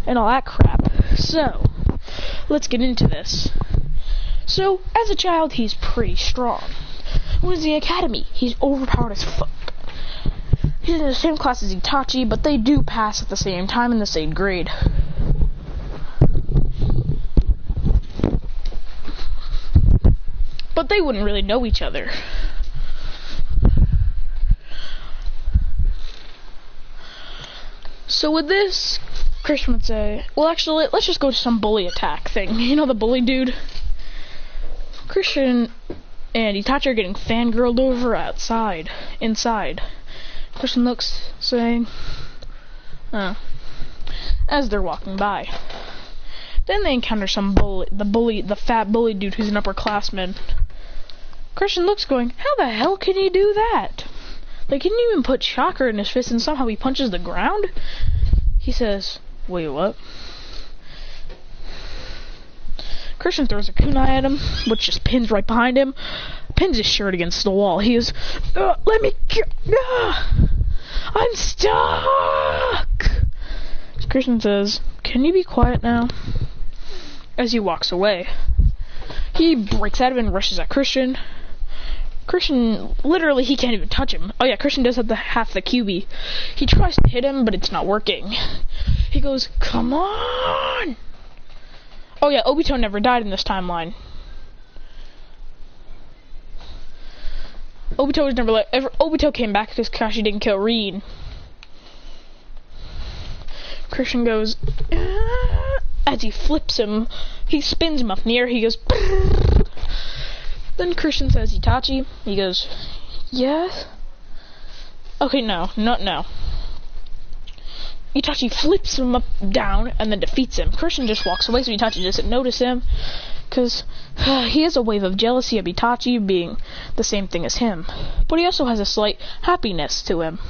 and all that crap. So, let's get into this. So, as a child, he's pretty strong. When he's in the academy, he's overpowered as fuck. He's in the same class as Itachi, but they do pass at the same time in the same grade. But they wouldn't really know each other. So with this, Christian would say, well, actually, let's just go to some bully attack thing. You know, the bully dude? Christian and Itachi are getting fangirled over inside. Christian looks, saying, oh, as they're walking by. Then they encounter the fat bully dude who's an upperclassman. Christian looks, going, how the hell can he do that? Like, he didn't even put chakra in his fist and somehow he punches the ground? He says, wait, what? Christian throws a kunai at him, which just pins right behind him. Pins his shirt against the wall. He goes, let me I'm stuck! Christian says, can you be quiet now? As he walks away. He breaks out of it and rushes at Christian. Christian, literally, he can't even touch him. Oh yeah, Christian does have half the QB. He tries to hit him, but it's not working. He goes, come on! Oh yeah, Obito never died in this timeline. Obito came back because Kakashi didn't kill Reed. Christian goes, as he flips him, he spins him up in the air, he goes, then Christian says, Itachi, he goes, yes? Okay, no. Itachi flips him up, down, and then defeats him. Christian just walks away so Itachi doesn't notice him, because he has a wave of jealousy of Itachi being the same thing as him. But he also has a slight happiness to him.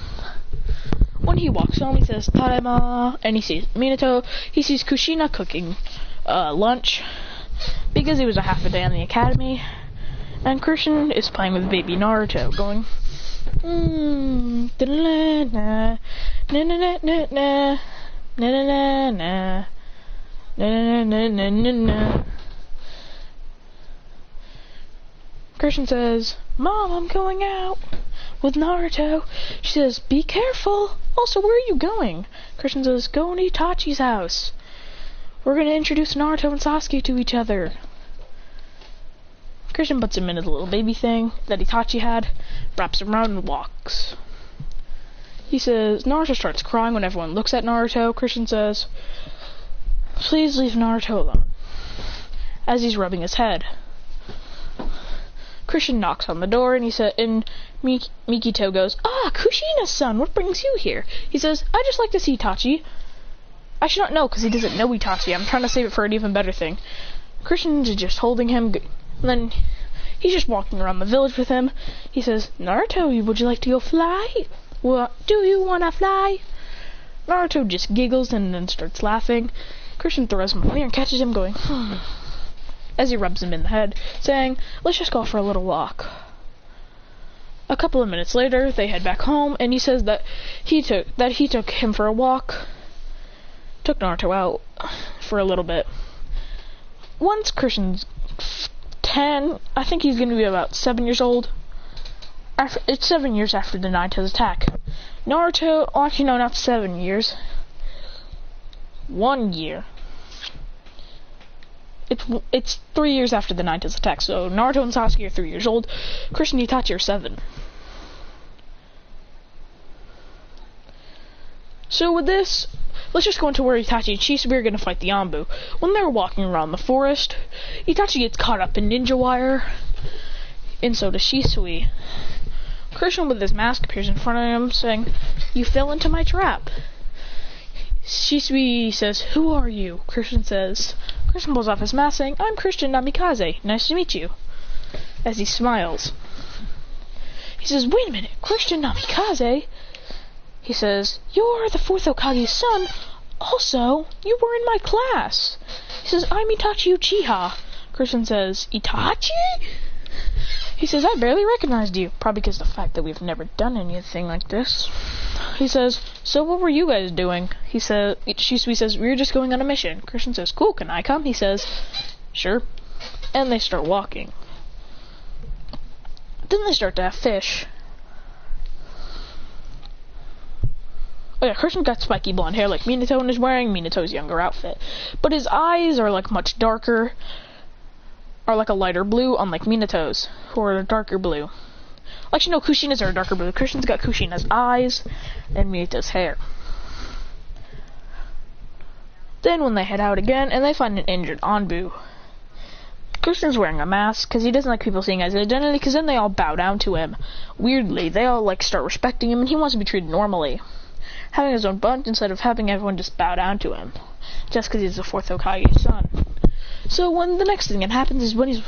When he walks home, he says, Tadaima, and he sees Minato. He sees Kushina cooking lunch, because he was a half a day in the academy, and Christian is playing with baby Naruto, going, Christian says, Mom, I'm going out with Naruto. She says, be careful. Also, where are you going? Christian says, going to Itachi's house. We're going to introduce Naruto and Sasuke to each other. Christian puts him in his little baby thing that Itachi had, wraps him around and walks. He says, Naruto starts crying when everyone looks at Naruto. Christian says, please leave Naruto alone, as he's rubbing his head. Christian knocks on the door, and Mikito goes, Kushina-san, what brings you here? He says, I just like to see Itachi. I should not know, because he doesn't know Itachi. I'm trying to save it for an even better thing. Christian's just holding him, and then he's just walking around the village with him. He says, Naruto, would you like to go fly? Well, do you want to fly? Naruto just giggles and then starts laughing. Christian throws him away and catches him, going, as he rubs him in the head, saying, let's just go for a little walk. A couple of minutes later, they head back home, and he says that he took him for a walk, took Naruto out for a little bit. Once Christian's 10, I think he's going to be about 7 years old. It's 7 years after the Nine-Tails attack. Naruto, actually no, not 7 years. 1 year. It's 3 years after the Nine-Tails attack, so Naruto and Sasuke are 3 years old. Christian and Itachi are 7. So with this, let's just go into where Itachi and Shisui are going to fight the Anbu. When they're walking around the forest, Itachi gets caught up in ninja wire, and so does Shisui. Christian with his mask appears in front of him, saying, you fell into my trap. Shisui says, who are you? Christian pulls off his mask, saying, I'm Christian Namikaze, nice to meet you, as he smiles. He says, wait a minute, Christian Namikaze? He says, you're the 4th Hokage's son, also, you were in my class. He says, I'm Itachi Uchiha. Christian says, Itachi? He says, I barely recognized you. Probably because of the fact that we've never done anything like this. He says, so what were you guys doing? He says, Shisui says, we were just going on a mission. Christian says, cool, can I come? He says, sure. And they start walking. Then they start to have fish. Oh yeah, Christian got spiky blonde hair like Minato and is wearing Minato's younger outfit. But his eyes are like much darker, are like a lighter blue, unlike Minato's, who are a darker blue. Actually, no, Kushina's are a darker blue. Christian's got Kushina's eyes and Minato's hair. Then when they head out again, and they find an injured Anbu. Christian's wearing a mask, because he doesn't like people seeing his identity, because then they all bow down to him. Weirdly, they all, like, start respecting him, and he wants to be treated normally. Having his own bunch, instead of having everyone just bow down to him. Just because he's the 4th Hokage's son. So when the next thing that happens is when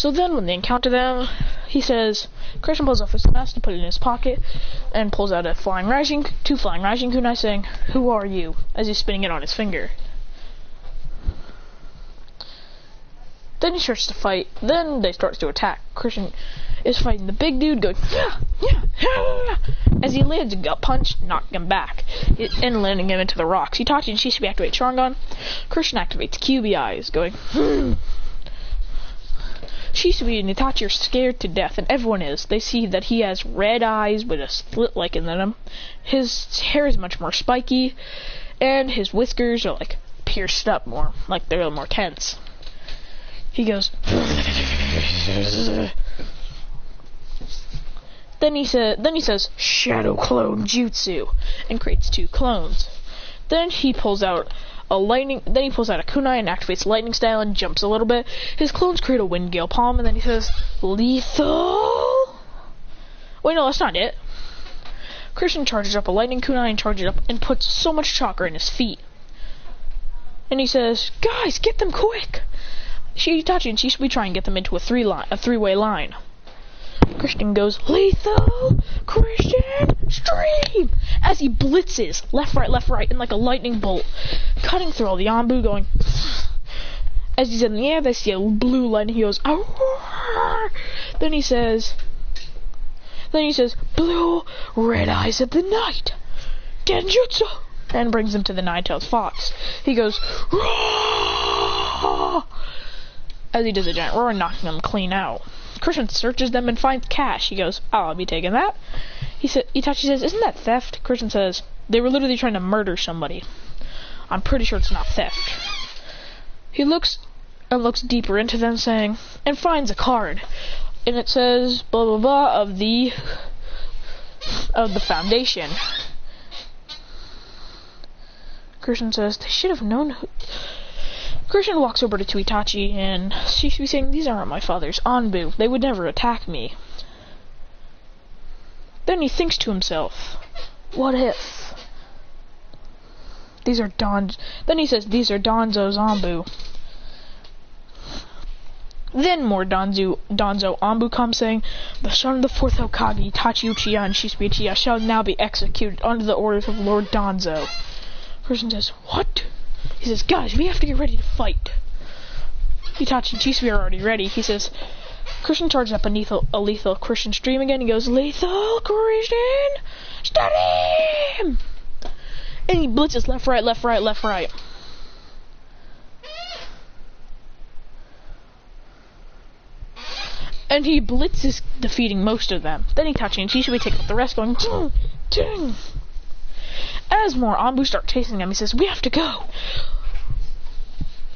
when they encounter them, he says, Christian pulls off his mask to put it in his pocket, and pulls out two flying Raijin kunai saying, who are you? As he's spinning it on his finger. Then he starts to fight, then they start to attack. Christian is fighting the big dude, going, as he lands a gut punch, knocking him back, and landing him into the rocks. Itachi and Shisui activate Sharingan. Christian activates QB eyes, going, Shisui and Itachi are scared to death, and everyone is. They see that he has red eyes with a slit like in them. His hair is much more spiky, and his whiskers are like pierced up more, like they're a little more tense. He goes, then he says, Shadow Clone Jutsu, and creates 2 clones. Then he pulls out a kunai and activates lightning style and jumps a little bit. His clones create a wind gale palm, and then he says, lethal? Wait, no, that's not it. Christian charges up a lightning kunai and charges up and puts so much chakra in his feet. And he says, guys, get them quick! Itachi and Shisui try and get them into a three-way line. Christian goes, lethal! Christian! Stream! As he blitzes, left, right, in like a lightning bolt, cutting through all the Anbu, going, as he's in the air, they see a blue lightning, he goes, Aurora! Then he says, blue, red eyes of the night, Genjutsu! And brings him to the Nine-Tailed Fox. He goes, Roar! As he does a giant roar, knocking them clean out. Christian searches them and finds cash. He goes, I'll be taking that. Itachi says, isn't that theft? Christian says, they were literally trying to murder somebody. I'm pretty sure it's not theft. He looks deeper into them, saying, and finds a card. And it says, blah blah blah, of the foundation. Christian says, they should have known who... Christian walks over to Itachi and Shisui saying, these aren't my father's Anbu. They would never attack me. Then he thinks to himself, what if? Then he says, these are Danzo's Anbu. Then more Danzo Anbu comes saying, the son of the 4th Hokage, Itachi Uchiha and Shisui Uchiha shall now be executed under the orders of Lord Danzo. Christian says, what? He says, guys, we have to get ready to fight. Itachi and Shisui are already ready. He says, Christian charges up a lethal Christian stream again. He goes, lethal Christian, study him! And he blitzes left, right. And he blitzes, defeating most of them. Then Itachi and Shisui take out the rest, going, ding, ding. As more Anbu start chasing him, he says, we have to go.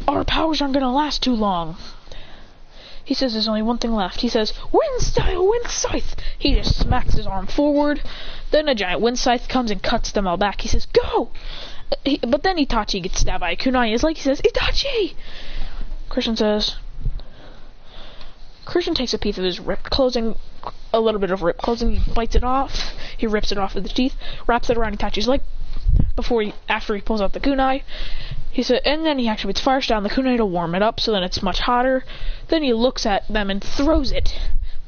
Our powers aren't going to last too long. He says there's only one thing left. He says, wind style, wind scythe. He just smacks his arm forward. Then a giant wind scythe comes and cuts them all back. He says, go! But then Itachi gets stabbed by a kunai. It's like he says, Itachi! Christian takes a piece of his ripped clothing, a little bit of ripped clothing, he bites it off. He rips it off with his teeth, wraps it around Itachi's leg after he pulls out the kunai. He said, and then he activates fire style on the kunai to warm it up so that it's much hotter. Then he looks at them and throws it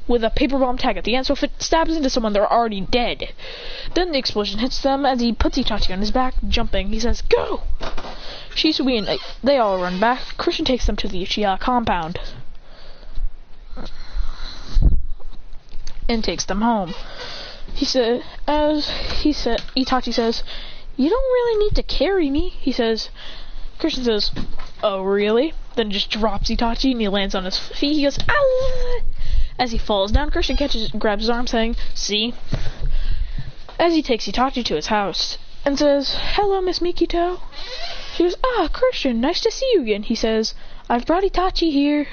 with a paper bomb tag at the end, so if it stabs into someone, they're already dead. Then the explosion hits them as he puts Itachi on his back, jumping. He says, go! Shisui and they all run back. Christian takes them to the Uchiha compound. and takes them home. Itachi says, "You don't really need to carry me," he says. Christian says, "Oh, really?" Then just drops Itachi and he lands on his feet. He goes, "Ow!" As he falls down, Christian grabs his arm saying, "See?" As he takes Itachi to his house and says, "Hello, Miss Mikito." She goes, "Ah, Christian, nice to see you again." He says, "I've brought Itachi here."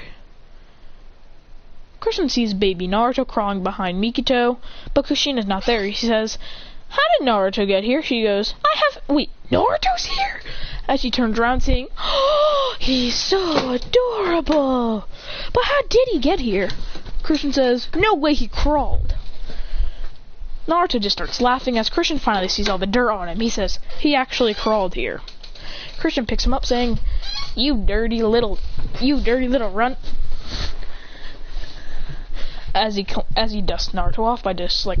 Christian sees baby Naruto crawling behind Mikito, but Kushina's not there. He says, "How did Naruto get here?" She goes, "Wait, Naruto's here?" As she turns around saying, "Oh, he's so adorable. But how did he get here?" Christian says, "No way, he crawled." Naruto just starts laughing as Christian finally sees all the dirt on him. He says, "He actually crawled here." Christian picks him up saying, you dirty little runt." As he dusts Naruto off by just like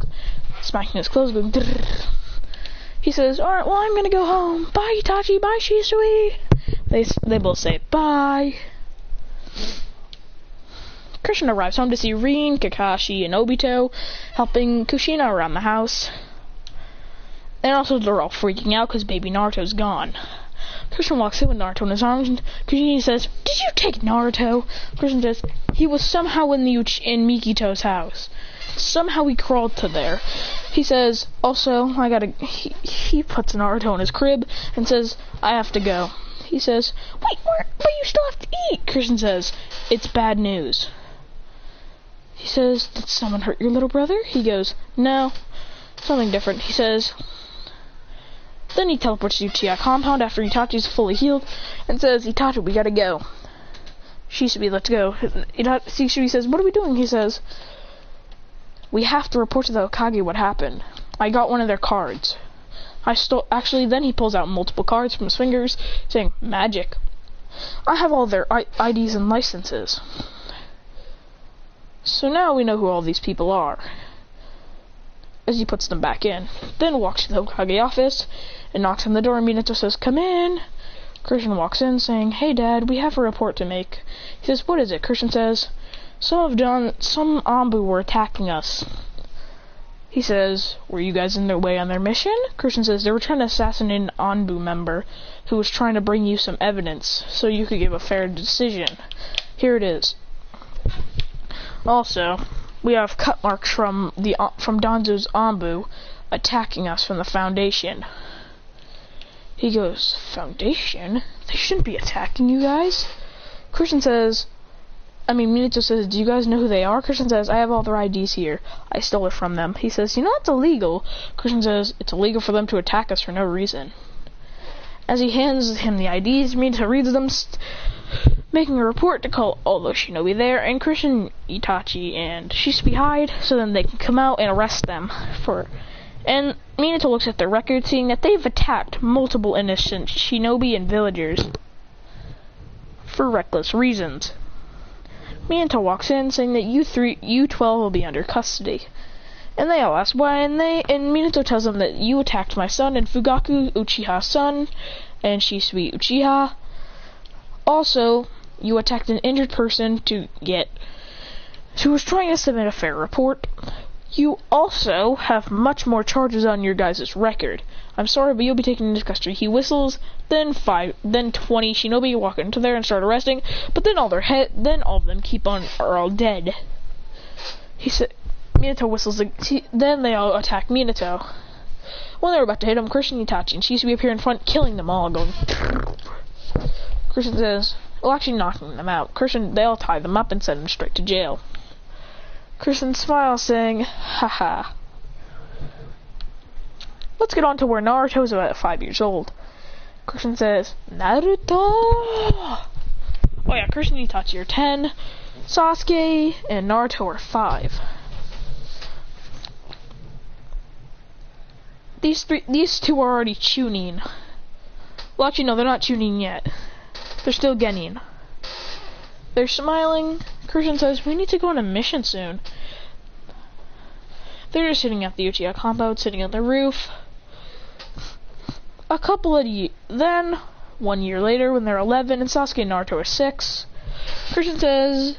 smacking his clothes, going, "Drrr." He says, "Alright, well, I'm gonna go home. Bye, Itachi. Bye, Shisui." They both say bye. Christian arrives home to see Rin, Kakashi, and Obito helping Kushina around the house. And also they're all freaking out because baby Naruto's gone. Christian walks in with Naruto in his arms, and Kushina says, "Did you take Naruto?" Christian says, "He was somehow in Mikito's house. Somehow he crawled to there." He says, "Also, he puts Naruto in his crib and says, I have to go." He says, "Wait, but you still have to eat." Christian says, "It's bad news." He says, "Did someone hurt your little brother?" He goes, "No, something different." He says, then he teleports to Uchiha compound after Itachi's fully healed and says, "Itachi, we gotta go." Shisui, "Let's go." Shisui says, "What are we doing?" He says, "We have to report to the Hokage what happened. I got one of their cards. Actually, then he pulls out multiple cards from his fingers, saying, "Magic. I have all their IDs and licenses. So now we know who all these people are." As he puts them back in, then walks to the Hokage office and knocks on the door, and Minato says, "Come in." Christian walks in saying, "Hey, Dad, we have a report to make." He says, "What is it?" Christian says, some Anbu were attacking us." He says, "Were you guys in their way on their mission?" Christian says, "They were trying to assassinate an Anbu member who was trying to bring you some evidence so you could give a fair decision. Here it is. Also, we have cut marks from Danzo's Anbu attacking us from the Foundation." He goes, "Foundation? They shouldn't be attacking you guys." Minato says, "Do you guys know who they are?" Christian says, "I have all their IDs here. I stole it from them." He says, "You know it's illegal." Christian says, "It's illegal for them to attack us for no reason." As he hands him the IDs, Minato reads them, making a report to call all the shinobi there, and Christian, Itachi, and Shisui hide so then they can come out and arrest them. And Minato looks at their record, seeing that they've attacked multiple innocent shinobi and villagers for reckless reasons. Minato walks in, saying that you 12 will be under custody. And they all ask why, and Minato tells them that you attacked my son and Fugaku, Uchiha's son, and Shisui Uchiha. Also, you attacked an injured person who was trying to submit a fair report. You also have much more charges on your guys' record. I'm sorry, but you'll be taken into custody." He whistles, then 20 shinobi walk into there and start arresting, but then all of them are all dead. He said, Minato whistles, then they all attack Minato. When they're about to hit him, Christian, Itachi, and Shisui appear in front, killing them all, going. Christian says, actually knocking them out. They all tie them up and send them straight to jail. Christian smiles, saying, "Haha. Let's get on to where Naruto's about 5 years old." Christian says, "Naruto!" Oh yeah, Christian and Itachi are 10, Sasuke and Naruto are 5. These two are already tuning. Well, actually, no, they're not tuning yet. They're still getting. They're smiling. Christian says, "We need to go on a mission soon." They're just sitting at the Uchiha compound, sitting on the roof. Then, 1 year later, when they're 11 and Sasuke and Naruto are 6, Christian says,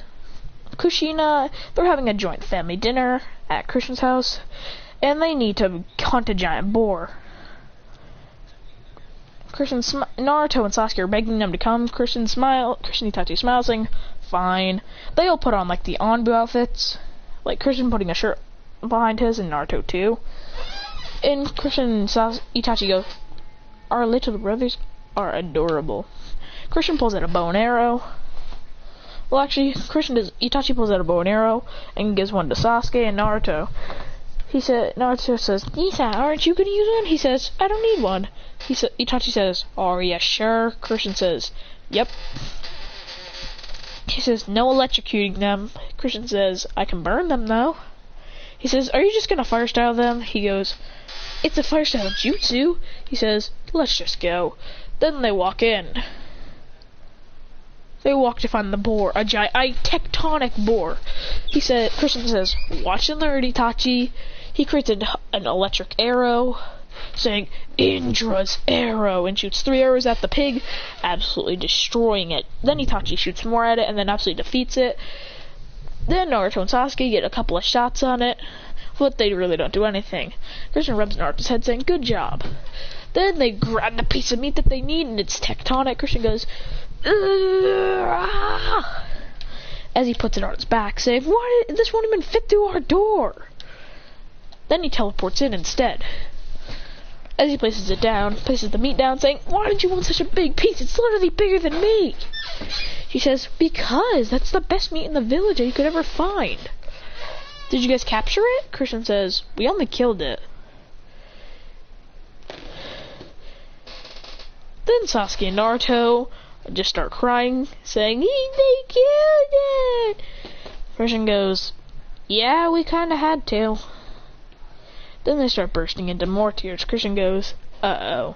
Kushina, they're having a joint family dinner at Christian's house, and they need to hunt a giant boar. Naruto and Sasuke are begging them to come. Christian Itachi smiles, saying, fine. They all put on, like, the Anbu outfits. Like, Christian putting a shirt behind his, and Naruto, too. And Christian and Itachi go, our little brothers are adorable. Christian pulls out a bow and arrow. Well, actually, Itachi pulls out a bow and arrow, and gives one to Sasuke and Naruto. Naruto says, Nisa, aren't you gonna use one? He says, I don't need one. Itachi says, oh, yeah, sure. Christian says, yep. He says, no electrocuting them. Christian says, I can burn them, though. He says, are you just gonna fire style them? He goes, it's a fire style jutsu. He says, let's just go. Then they walk in. They walk to find the boar, a tectonic boar. Christian says, watch and learn, Itachi. He creates an electric arrow, saying, Indra's arrow, and shoots 3 arrows at the pig, absolutely destroying it. Then Itachi shoots more at it, and then absolutely defeats it. Then Naruto and Sasuke get a couple of shots on it, but they really don't do anything. Christian rubs Naruto's head, saying, good job. Then they grab the piece of meat that they need, and it's tectonic. Christian goes, as he puts it on his back, saying, this won't even fit through our door. Then he teleports in instead. As he places the meat down, saying, why did you want such a big piece? It's literally bigger than me. He says, because that's the best meat in the village that you could ever find. Did you guys capture it? Christian says, we only killed it. Then Sasuke and Naruto just start crying, saying, they killed it. Christian goes, yeah, we kinda had to. Then they start bursting into more tears. Christian goes, uh-oh.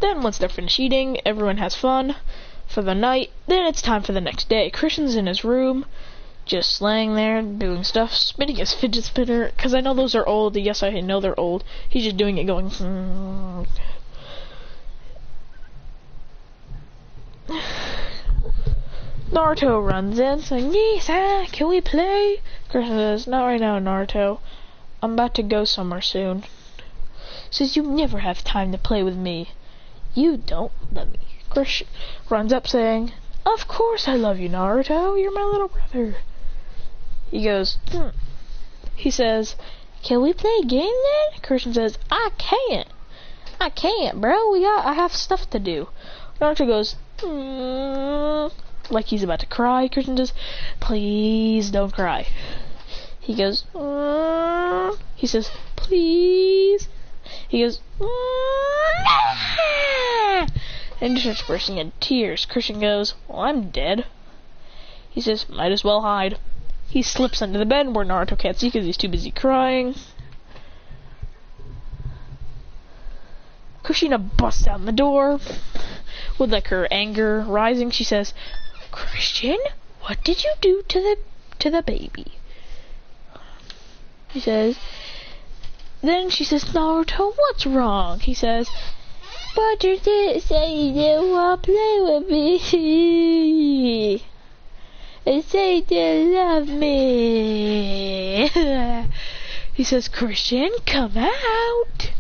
Then once they're finished eating, everyone has fun for the night. Then it's time for the next day. Christian's in his room, just laying there, doing stuff, spinning his fidget spinner, because I know those are old. Yes, I know they're old. He's just doing it going, Naruto runs in, saying, Nisa, can we play? Christian says, not right now, Naruto. I'm about to go somewhere soon. Says, you never have time to play with me. You don't love me. Christian runs up, saying, of course I love you, Naruto. You're my little brother. He goes, He says, can we play a game then? Christian says, I can't, bro. I have stuff to do. Naruto goes, like he's about to cry. Christian says, please don't cry. He goes, he says, please. He goes, and he starts bursting into tears. Christian goes, well, I'm dead. He says, might as well hide. He slips under the bed where Naruto can't see because he's too busy crying. Kushina busts down the door with like her anger rising. She says, Christian, what did you do to the baby? He says, then she says, Naruto, what's wrong? He says, but you did say you didn't want to play with me. And say you didn't love me. He says, Christian, come out.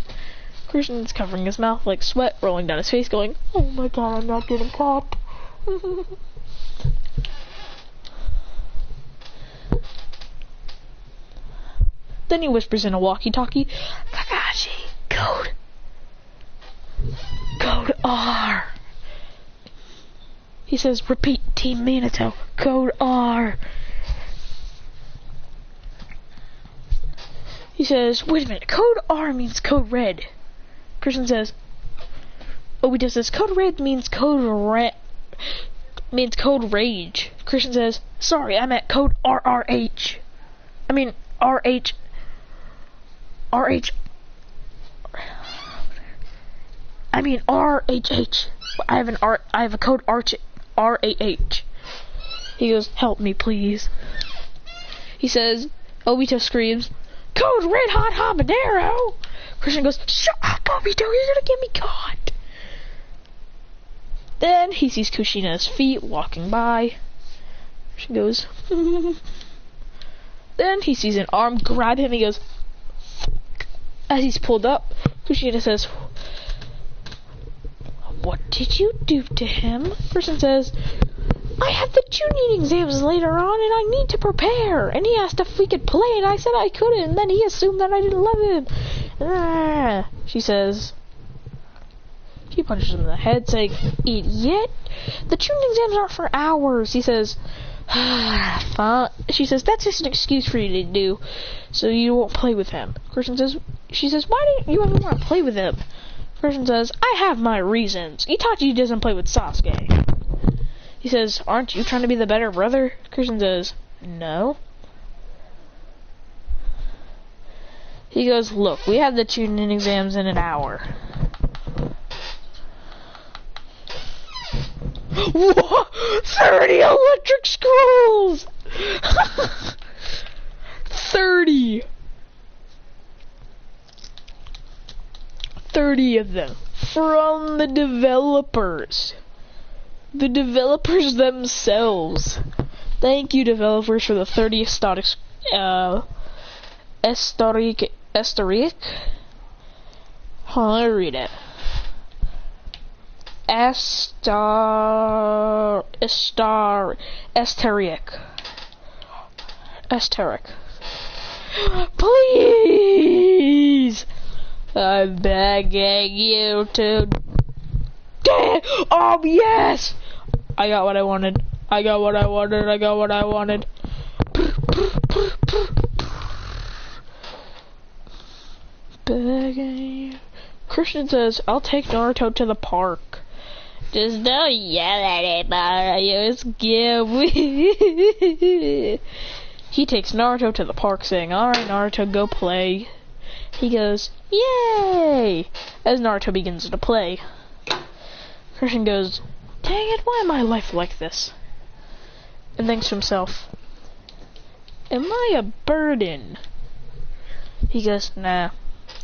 Christian's covering his mouth like sweat rolling down his face, going, oh my god, I'm not getting caught. Then he whispers in a walkie-talkie, Kakashi, code R. He says, repeat, Team Minato, code R. He says, wait a minute, code R means code red. Christian says, Obito says, code red means code rage. Christian says, sorry, I meant code RRH. I mean, RH. I mean RHH. I have a code RAH. He goes, help me, please. He says, Obito screams, code red hot habanero. Christian goes, shut up, Obito, you're gonna get me caught. Then he sees Kushina's feet walking by. She goes. Then he sees an arm grab him. He goes. As he's pulled up, Kushina says, "What did you do to him?" Person says, "I have the tuning exams later on and I need to prepare. And he asked if we could play and I said I couldn't. And then he assumed that I didn't love him." She says, she punches him in the head saying, "Idiot, the tuning exams aren't for hours." He says, "Fine." She says, "That's just an excuse for you to do, so you won't play with him." She says, "Why don't you ever want to play with him?" Person says, "I have my reasons. Itachi doesn't play with Sasuke." He says, "Aren't you trying to be the better brother?" Christian says, "No." He goes, "Look, we have the tuning exams in an hour." What? 30 electric scrolls! 30 of them from the developers. The developers themselves. Thank you, developers, for the 30 historic hold on, let me read it. Asterisk. Please! I'm begging you to... Oh, yes! I got what I wanted. Begging you. Christian says, "I'll take Naruto to the park." Just don't yell at it, Mario. It's good. He takes Naruto to the park saying, "Alright, Naruto, go play." He goes, "Yay!" as Naruto begins to play. Christian goes, "Dang it, why am my life like this?" And thinks to himself, "Am I a burden?" He goes, "Nah."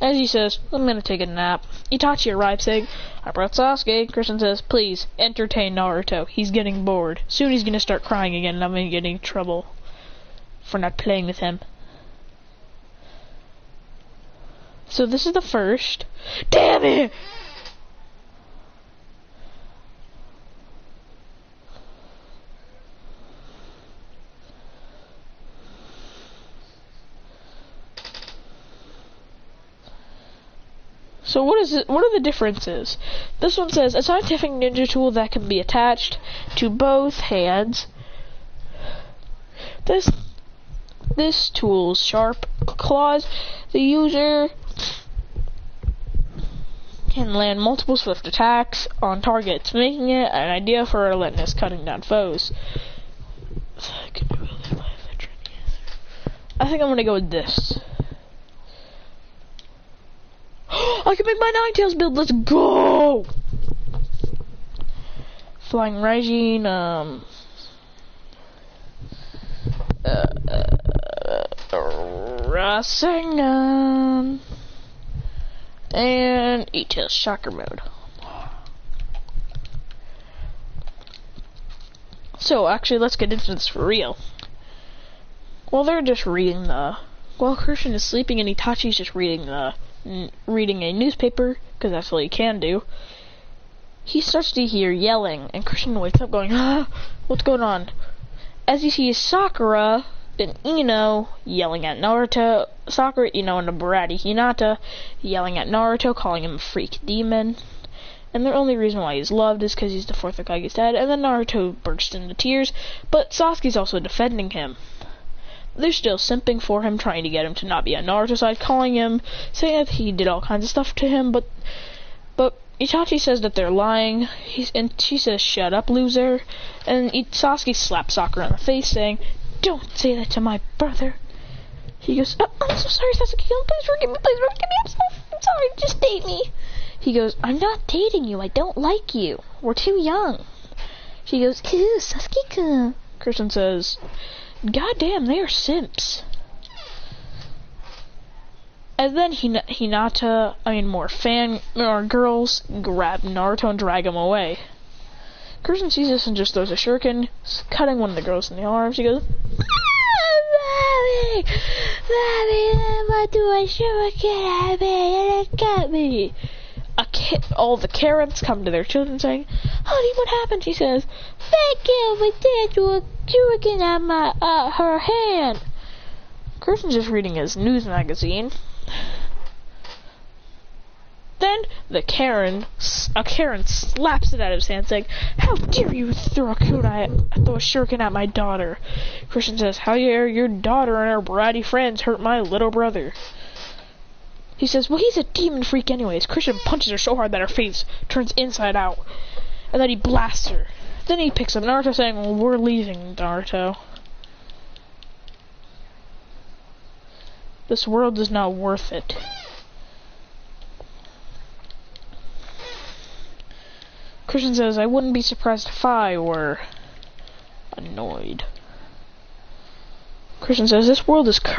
As he says, "I'm gonna take a nap." Itachi arrives saying, "I brought Sasuke." Christian says, "Please, entertain Naruto. He's getting bored. Soon he's gonna start crying again and I'm gonna get in trouble for not playing with him." So this is the first. Damn it! So what is it? What are the differences? This one says a scientific ninja tool that can be attached to both hands. This tool's sharp claws. The user can land multiple swift attacks on targets, making it an idea for relentless cutting down foes. I think I'm gonna go with this. I can make my Ninetales build. Let's go! Flying Raijin, Rasengan, and E-Tails Shocker Mode. So, actually, let's get into this for real. Well, they're just reading while Christian is sleeping and Itachi's just reading a newspaper, because that's what he can do, he starts to hear yelling, and Christian wakes up going, "Ah, what's going on?" As he sees Sakura and Ino yelling at Naruto, Sakura, Ino, and a bratty Hinata yelling at Naruto, calling him a freak demon, and the only reason why he's loved is because he's the fourth Hokage's dad, and then Naruto bursts into tears, but Sasuke's also defending him. They're still simping for him, trying to get him to not be on Naruto's side, calling him, saying that he did all kinds of stuff to him, but Itachi says that they're lying, and she says, "Shut up, loser," and Sasuke slaps Sakura in the face, saying, "Don't say that to my brother." He goes, "I'm so sorry, Sasuke, please forgive me, I'm sorry, just date me." He goes, "I'm not dating you, I don't like you, we're too young." She goes, "Ew, Sasuke-kun." Christian says, "God damn, they are simps." And then more girls grab Naruto and drag him away. Christian sees this and just throws a shuriken, cutting one of the girls in the arm. She goes, Mommy! Mommy, Mama, do a shuriken at me and it got me. All the Karens come to their children saying, Honey, what happened? She says, Thank you, we did do a shuriken at her hand. Christian's just reading his news magazine. Then a Karen slaps it out of his hand, saying, How dare you throw a shuriken at my daughter? Christian says, How dare your daughter and her bratty friends hurt my little brother? He says, Well, he's a demon freak anyways. Christian punches her so hard that her face turns inside out. And then he blasts her. Then he picks up Naruto, saying, Well, we're leaving, Naruto. This world is not worth it. Christian says, I wouldn't be surprised if I were annoyed. Christian says, this world is